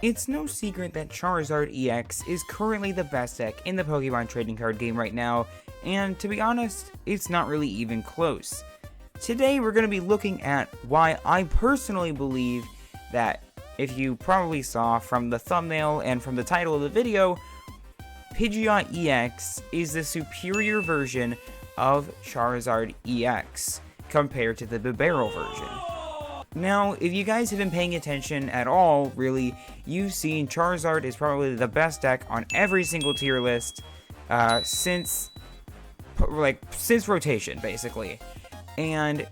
It's no secret that Charizard EX is currently the best deck in the Pokemon trading card game right now, and to be honest, it's not really even close. Today we're going to be looking at why I personally believe that, if you probably saw from the thumbnail and from the title of the video, Pidgeot EX is the superior version of Charizard EX compared to the Bibarel version. Now, if you guys have been paying attention at all, really, you've seen Charizard is probably the best deck on every single tier list since rotation, basically. And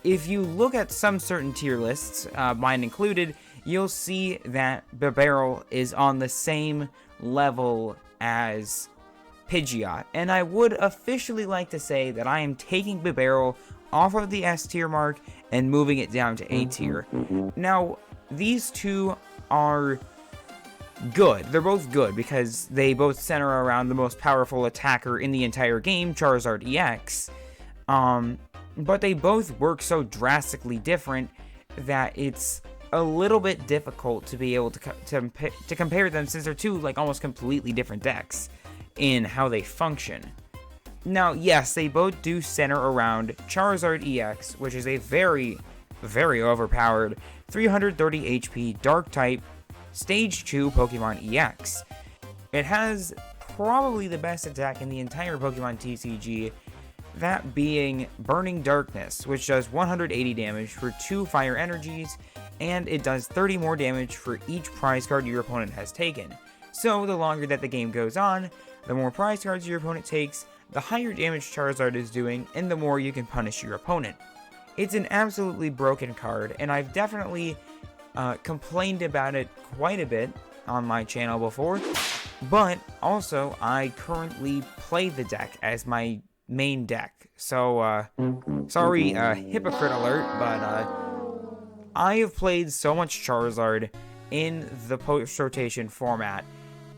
if you look at some certain tier lists, mine included, you'll see that Bibarel is on the same level as Pidgeot. And I would officially like to say that I am taking Bibarel off of the S tier mark and moving it down to A tier. Now, these two are good. They're both good because they both center around the most powerful attacker in the entire game, Charizard EX. But they both work so drastically different that it's a little bit difficult to be able to compare them, since they're two like almost completely different decks in how they function. Now, yes, they both do center around Charizard EX, which is a very, very overpowered 330 HP Dark type Stage 2 Pokemon EX. It has probably the best attack in the entire Pokemon TCG, that being Burning Darkness, which does 180 damage for 2 fire energies, and it does 30 more damage for each prize card your opponent has taken. So the longer that the game goes on, the more prize cards your opponent takes, the higher damage Charizard is doing, and the more you can punish your opponent. It's an absolutely broken card, and I've definitely complained about it quite a bit on my channel before, but also I currently play the deck as my main deck. So, sorry, hypocrite alert, but I have played so much Charizard in the post-rotation format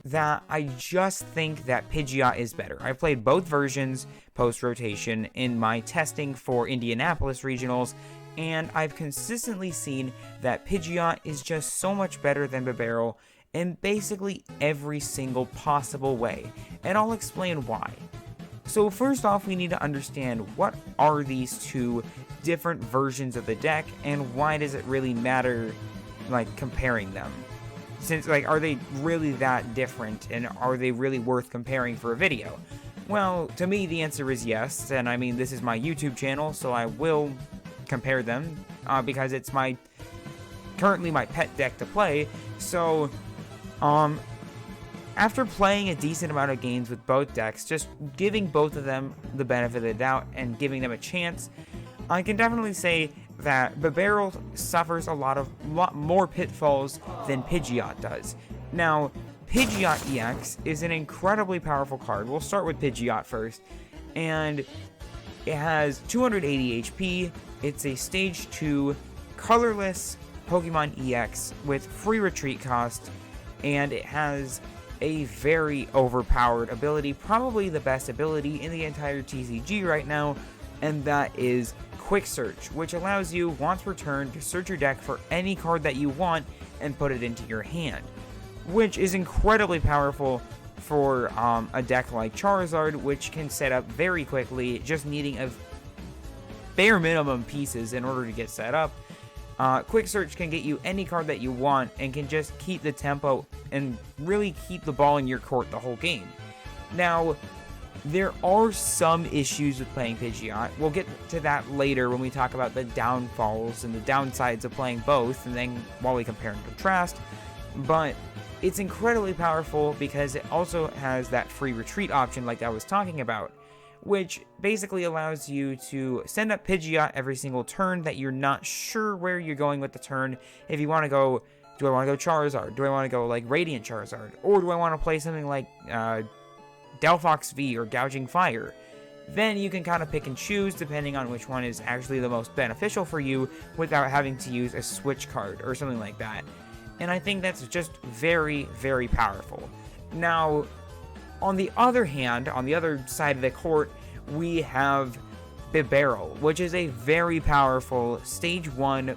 that I just think that Pidgeot is better. I played both versions post-rotation in my testing for Indianapolis regionals, and I've consistently seen that Pidgeot is just so much better than Bibarel in basically every single possible way, and I'll explain why. So first off, we need to understand what are these two different versions of the deck, and why does it really matter, like, comparing them? Since, like, are they really that different, and are they really worth comparing for a video? Well, to me, the answer is yes, and I mean, this is my YouTube channel, so I will compare them, because it's currently my pet deck to play. So, after playing a decent amount of games with both decks, just giving both of them the benefit of the doubt and giving them a chance, I can definitely say that Bibarel suffers a lot more pitfalls than Pidgeot does. Now, Pidgeot EX is an incredibly powerful card. We'll start with Pidgeot first, and it has 280 HP. It's a Stage 2 colorless Pokemon EX with free retreat cost, and it has a very overpowered ability, probably the best ability in the entire TCG right now, and that is Quick Search, which allows you, once per turn, to search your deck for any card that you want and put it into your hand, which is incredibly powerful for a deck like Charizard, which can set up very quickly, just needing a bare minimum pieces in order to get set up. Quick Search can get you any card that you want and can just keep the tempo and really keep the ball in your court the whole game. Now, there are some issues with playing Pidgeot. We'll get to that later when we talk about the downfalls and the downsides of playing both, and then while we compare and contrast. But it's incredibly powerful because it also has that free retreat option like I was talking about, which basically allows you to send up Pidgeot every single turn that you're not sure where you're going with the turn. If you want to go, do I want to go Charizard? Do I want to go like Radiant Charizard? Or do I want to play something like Delphox V or Gouging Fire? Then you can kind of pick and choose depending on which one is actually the most beneficial for you without having to use a switch card or something like that. And I think that's just very, very powerful. Now, on the other hand, on the other side of the court, we have Bibarel, which is a very powerful Stage 1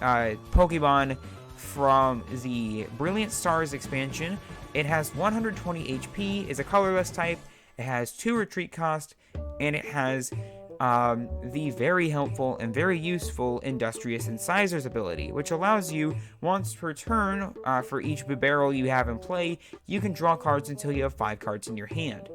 Pokemon from the Brilliant Stars expansion. It has 120 HP, is a colorless type, it has 2 retreat cost, and it has the very helpful and very useful Industrious Incisors ability, which allows you, once per turn, for each Bibarel you have in play, you can draw cards until you have 5 cards in your hand.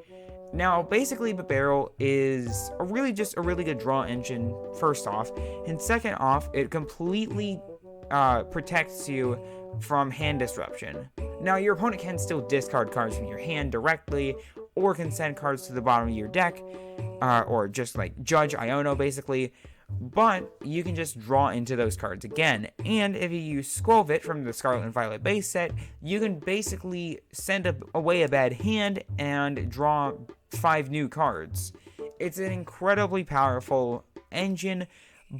Now, basically, Bibarel is really good draw engine, first off, and second off, it completely protects you from hand disruption. Now, your opponent can still discard cards from your hand directly, or can send cards to the bottom of your deck, or just like Judge Iono, basically, but you can just draw into those cards again. And if you use Squelvit from the Scarlet and Violet base set, you can basically send away a bad hand and draw 5 new cards. It's an incredibly powerful engine,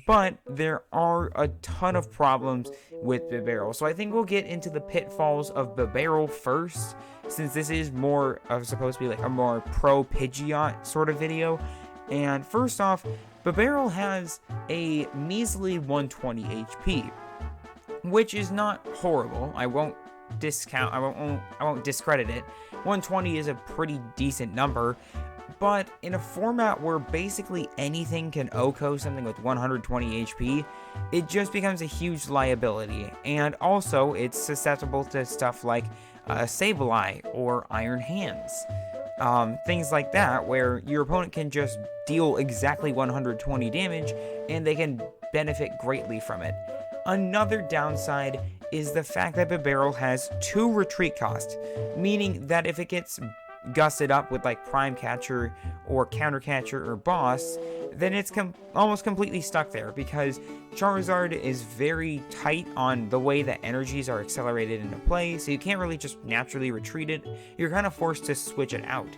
but there are a ton of problems with Bibarel. So I think we'll get into the pitfalls of Bibarel first, since this is more of supposed to be like a more pro Pidgeot sort of video. And first off, Bibarel has a measly 120 HP, which is not horrible. I won't discredit it. 120 is a pretty decent number, but in a format where basically anything can OHKO something with 120 HP, it just becomes a huge liability. And also, it's susceptible to stuff like Sableye or Iron Hands. Things like that, where your opponent can just deal exactly 120 damage, and they can benefit greatly from it. Another downside is the fact that Bibarel has 2 retreat cost, meaning that if it gets gusted up with like Prime Catcher or Counter Catcher or Boss, then it's almost completely stuck there, because Charizard is very tight on the way that energies are accelerated into play, so you can't really just naturally retreat it. You're kind of forced to switch it out.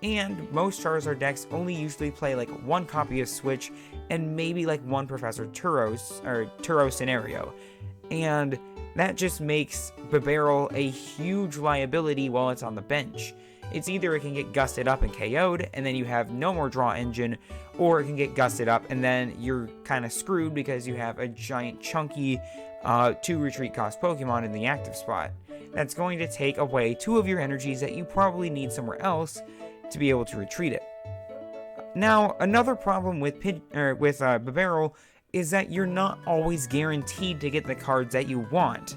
And most Charizard decks only usually play like 1 copy of Switch and maybe like 1 Professor Turo scenario. And that just makes Bibarel a huge liability while it's on the bench. It's either it can get gusted up and KO'd, and then you have no more draw engine, or it can get gusted up, and then you're kind of screwed because you have a giant chunky 2 retreat cost Pokemon in the active spot. That's going to take away 2 of your energies that you probably need somewhere else to be able to retreat it. Now, another problem with Bibarel is that you're not always guaranteed to get the cards that you want.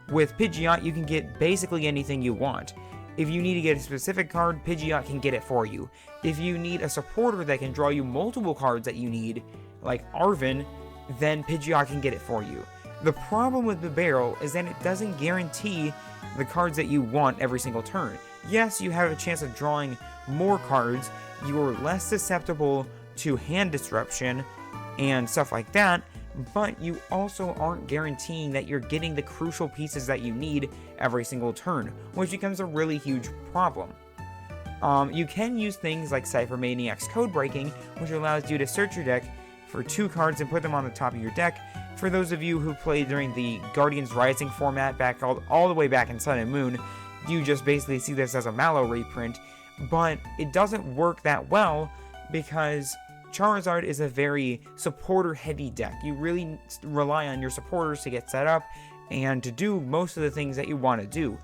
With Pidgeot, you can get basically anything you want. If you need to get a specific card, Pidgeot can get it for you. If you need a supporter that can draw you multiple cards that you need, like Arven, then Pidgeot can get it for you. The problem with Bibarel is that it doesn't guarantee the cards that you want every single turn. Yes, you have a chance of drawing more cards, you're less susceptible to hand disruption and stuff like that, but you also aren't guaranteeing that you're getting the crucial pieces that you need every single turn, which becomes a really huge problem. You can use things like Cypher Maniac's Code Breaking, which allows you to search your deck for 2 cards and put them on the top of your deck. For those of you who played during the Guardians Rising format back all the way back in Sun and Moon, you just basically see this as a Mallow reprint, but it doesn't work that well because Charizard is a very supporter-heavy deck. You really rely on your supporters to get set up and to do most of the things that you want to do.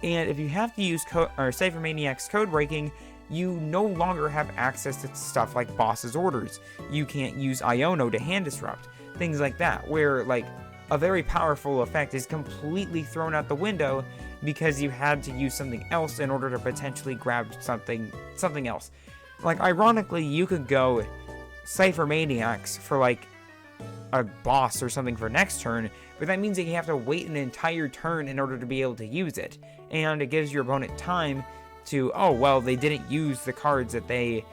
And if you have to use Cypher Maniac's Code Breaking, you no longer have access to stuff like Boss's Orders. You can't use Iono to hand disrupt. Things like that, where like a very powerful effect is completely thrown out the window because you had to use something else in order to potentially grab something else. Like, ironically, you could go Cypher Maniacs for like a boss or something for next turn, but that means that you have to wait an entire turn in order to be able to use it, and it gives your opponent time to, oh well, they didn't use the cards that they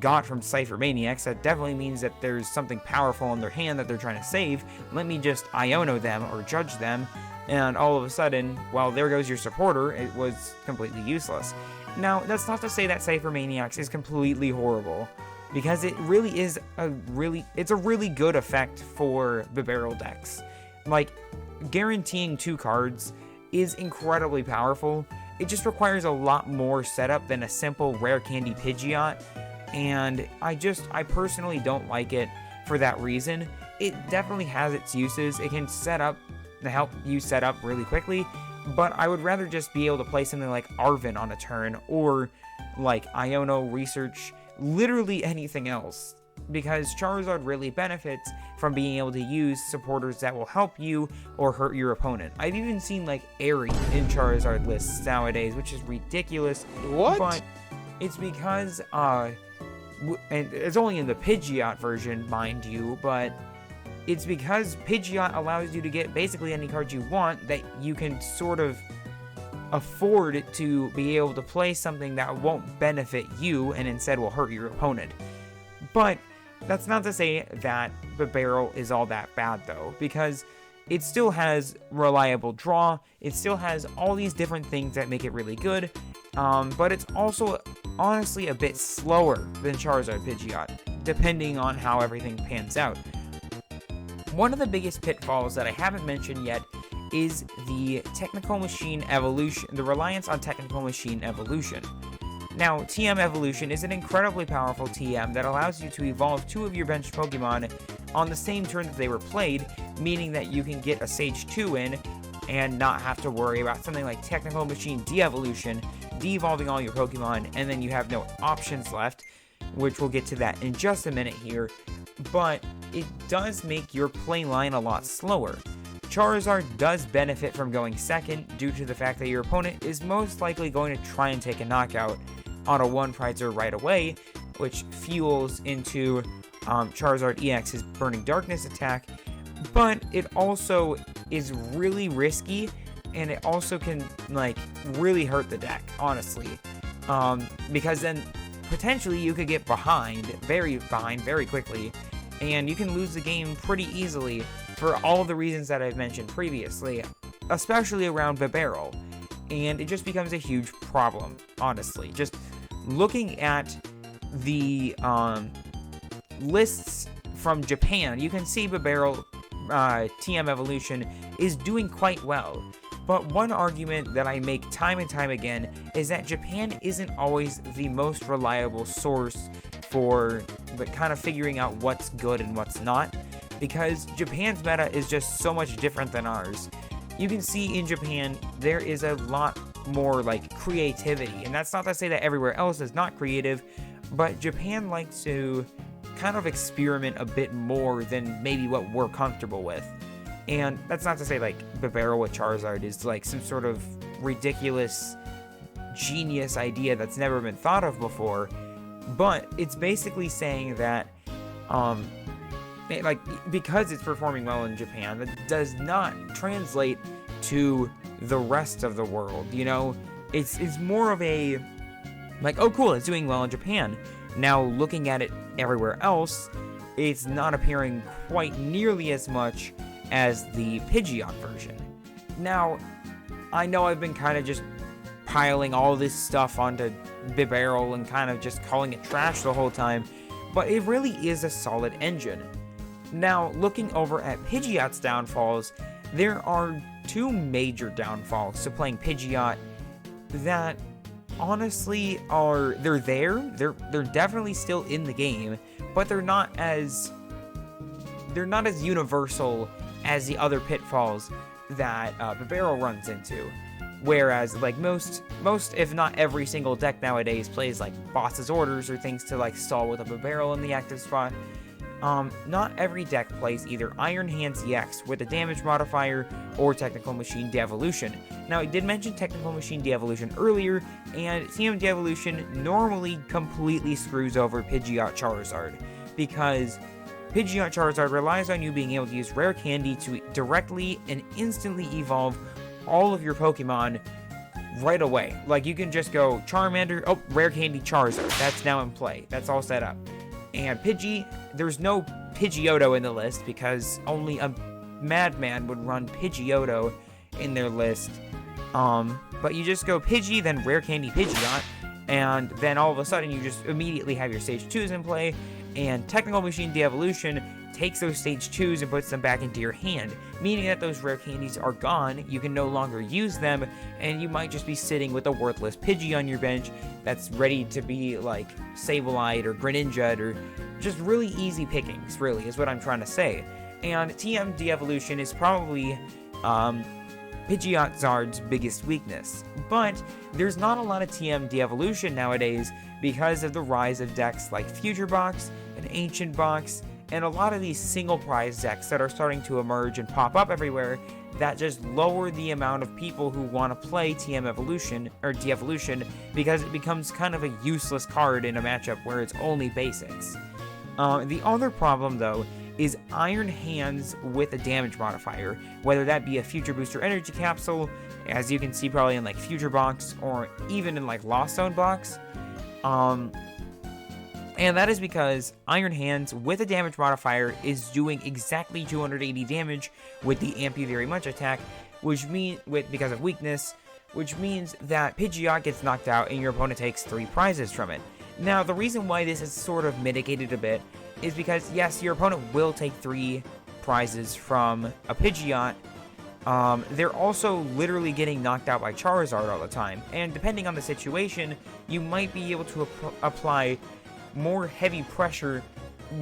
got from Cypher Maniacs. That definitely means that there's something powerful in their hand that they're trying to save. Let me just Iono them or judge them, and all of a sudden, well, there goes your supporter. It was completely useless. Now, that's not to say that Cypher Maniacs is completely horrible, because it really is it's a really good effect for Bibarel decks. Like, guaranteeing 2 cards is incredibly powerful. It just requires a lot more setup than a simple Rare Candy Pidgeot, and I personally don't like it for that reason. It definitely has its uses. It can set up help you set up really quickly, but I would rather just be able to play something like Arven on a turn, or like Iono, Research, literally anything else, because Charizard really benefits from being able to use supporters that will help you or hurt your opponent. I've even seen like Airy in Charizard lists nowadays, which is ridiculous. What? But it's because, and it's only in the Pidgeot version, mind you, but it's because Pidgeot allows you to get basically any card you want that you can sort of afford to be able to play something that won't benefit you and instead will hurt your opponent. But that's not to say that Bibarel is all that bad though, because it still has reliable draw, it still has all these different things that make it really good, but it's also honestly a bit slower than Charizard Pidgeot, depending on how everything pans out. One of the biggest pitfalls that I haven't mentioned yet is the Technical Machine Evolution, the reliance on Technical Machine Evolution. Now, TM Evolution is an incredibly powerful TM that allows you to evolve 2 of your bench Pokemon on the same turn that they were played, meaning that you can get a Stage 2 in and not have to worry about something like Technical Machine De-Evolution, de-evolving all your Pokemon, and then you have no options left, which we'll get to that in just a minute here, but it does make your play line a lot slower. Charizard does benefit from going second due to the fact that your opponent is most likely going to try and take a knockout on a 1-prizer right away, which fuels into Charizard EX's Burning Darkness attack, but it also is really risky, and it also can like really hurt the deck, honestly, because then potentially you could get very behind very quickly, and you can lose the game pretty easily for all the reasons that I've mentioned previously, especially around Bibarel, and it just becomes a huge problem, honestly. Just looking at the lists from Japan, you can see Bibarel TM Evolution is doing quite well, but one argument that I make time and time again is that Japan isn't always the most reliable source for kind of figuring out what's good and what's not, because Japan's meta is just so much different than ours. You can see in Japan there is a lot more like creativity, and that's not to say that everywhere else is not creative, but Japan likes to kind of experiment a bit more than maybe what we're comfortable with. And that's not to say like Bibarel with Charizard is like some sort of ridiculous genius idea that's never been thought of before, but it's basically saying that because it's performing well in Japan, that does not translate to the rest of the world, you know? It's more of a, like, oh cool, it's doing well in Japan. Now, looking at it everywhere else, it's not appearing quite nearly as much as the Pidgeot version. Now, I know I've been kind of just piling all this stuff onto Bibarel and kind of just calling it trash the whole time, but it really is a solid engine. Now, looking over at Pidgeot's downfalls, there are 2 major downfalls to playing Pidgeot that honestly they're definitely still in the game, but they're not as universal as the other pitfalls that Bibarel runs into. Whereas, like, most, if not every single deck nowadays plays, like, Boss's Orders or things to, like, stall with a Bibarel in the active spot. Not every deck plays either Iron Hands EX with a damage modifier or Technical Machine De-Evolution. Now, I did mention Technical Machine De-Evolution earlier, and TM De-Evolution normally completely screws over Pidgeot Charizard, because Pidgeot Charizard relies on you being able to use Rare Candy to directly and instantly evolve all of your Pokemon right away. Like, you can just go Charmander, oh, Rare Candy Charizard, that's now in play, that's all set up. And Pidgey, there's no Pidgeotto in the list because only a madman would run Pidgeotto in their list. But you just go Pidgey, then Rare Candy Pidgeot, and then all of a sudden you just immediately have your Stage 2s in play, and Technical Machine De-Evolution takes those Stage 2s and puts them back into your hand, meaning that those rare candies are gone, you can no longer use them, and you might just be sitting with a worthless Pidgey on your bench that's ready to be like Sableye or Greninja, or just really easy pickings, really, is what I'm trying to say. And TM De-Evolution is probably Pidgeot Zard's biggest weakness. But there's not a lot of TM Devolution nowadays because of the rise of decks like Future Box and Ancient Box, and a lot of these single prize decks that are starting to emerge and pop up everywhere that just lower the amount of people who want to play TM Evolution or Devolution because it becomes kind of a useless card in a matchup where it's only basics. The other problem, though, is Iron Hands with a damage modifier, whether that be a Future Booster Energy Capsule, as you can see probably in like Future Box, or even in like Lost Zone Box. And that is because Iron Hands with a damage modifier is doing exactly 280 damage with the Amp Very Much attack, which because of weakness, which means that Pidgeot gets knocked out and your opponent takes 3 prizes from it. Now, the reason why this is sort of mitigated a bit is because, yes, your opponent will take 3 prizes from a Pidgeot. They're also literally getting knocked out by Charizard all the time, and depending on the situation, you might be able to apply more heavy pressure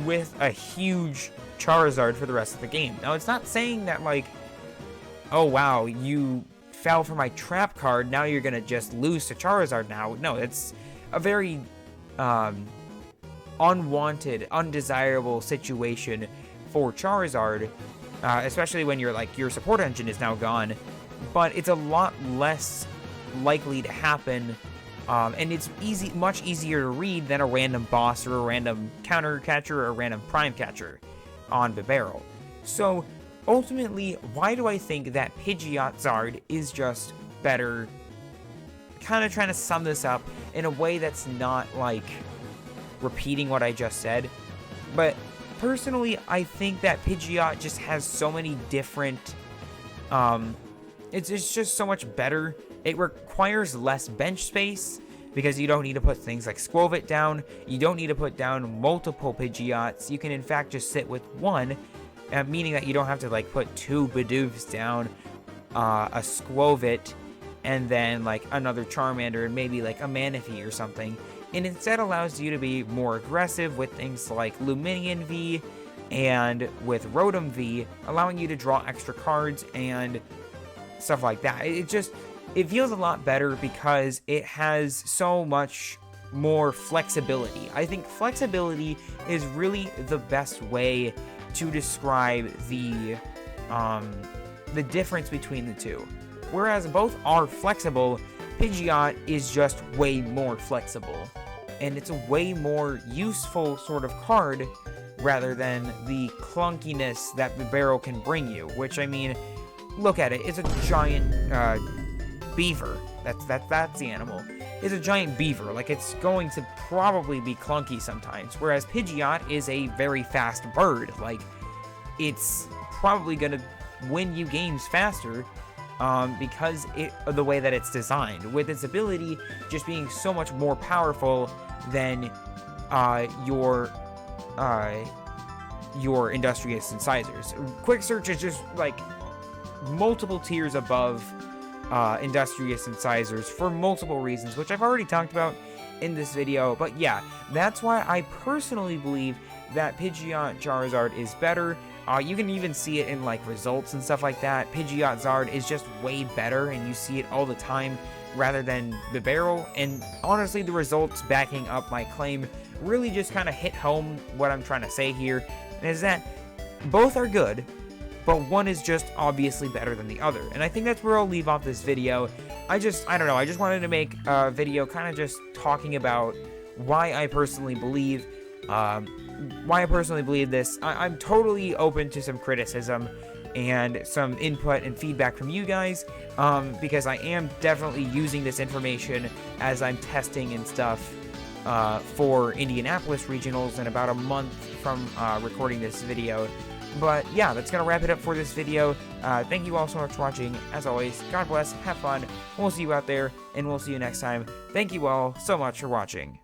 with a huge Charizard for the rest of the game. Now, it's not saying that, like, oh wow, you fell for my trap card, now you're gonna just lose to Charizard now. No, it's a very unwanted, undesirable situation for Charizard, especially when your support engine is now gone. But it's a lot less likely to happen, and it's much easier to read than a random boss or a random counter catcher or a random prime catcher on Bibarel. So ultimately, why do I think that Pidgeot Zard is just better? Kind of trying to sum this up in a way that's not like repeating what I just said, but personally I think that Pidgeot just has so many different it's just so much better. It requires less bench space because you don't need to put things like Squovit down, you don't need to put down multiple Pidgeots, you can in fact just sit with one, meaning that you don't have to like put 2 Bidoofs down, a Squovit, and then like another Charmander and maybe like a Manaphy or something. And instead allows you to be more aggressive with things like Luminion V and with Rotom V, allowing you to draw extra cards and stuff like that. It feels a lot better because it has so much more flexibility. I think flexibility is really the best way to describe the difference between the two. Whereas both are flexible, Pidgeot is just way more flexible. And it's a way more useful sort of card rather than the clunkiness that Bibarel can bring you. Which, I mean, look at it. It's a giant beaver. That's the animal. It's a giant beaver. Like, it's going to probably be clunky sometimes. Whereas Pidgeot is a very fast bird. Like, it's probably going to win you games faster because of the way that it's designed, with its ability just being so much more powerful than your Industrious Incisors. Quick Search is just like multiple tiers above Industrious Incisors for multiple reasons, which I've already talked about in this video. But yeah, that's why I personally believe that Pidgeot Charizard is better. You can even see it in like results and stuff like that. Pidgeot Zard is just way better, and you see it all the time rather than Bibarel. And honestly, the results backing up my claim really just kind of hit home what I'm trying to say here, and is that both are good, but one is just obviously better than the other. And I think that's where I'll leave off this video. I don't know, I just wanted to make a video kind of just talking about why I personally believe this. I'm totally open to some criticism and some input and feedback from you guys, because I am definitely using this information as I'm testing and stuff for Indianapolis Regionals in about a month from recording this video. But yeah, that's going to wrap it up for this video. Thank you all so much for watching. As always, God bless, have fun, we'll see you out there, and we'll see you next time. Thank you all so much for watching.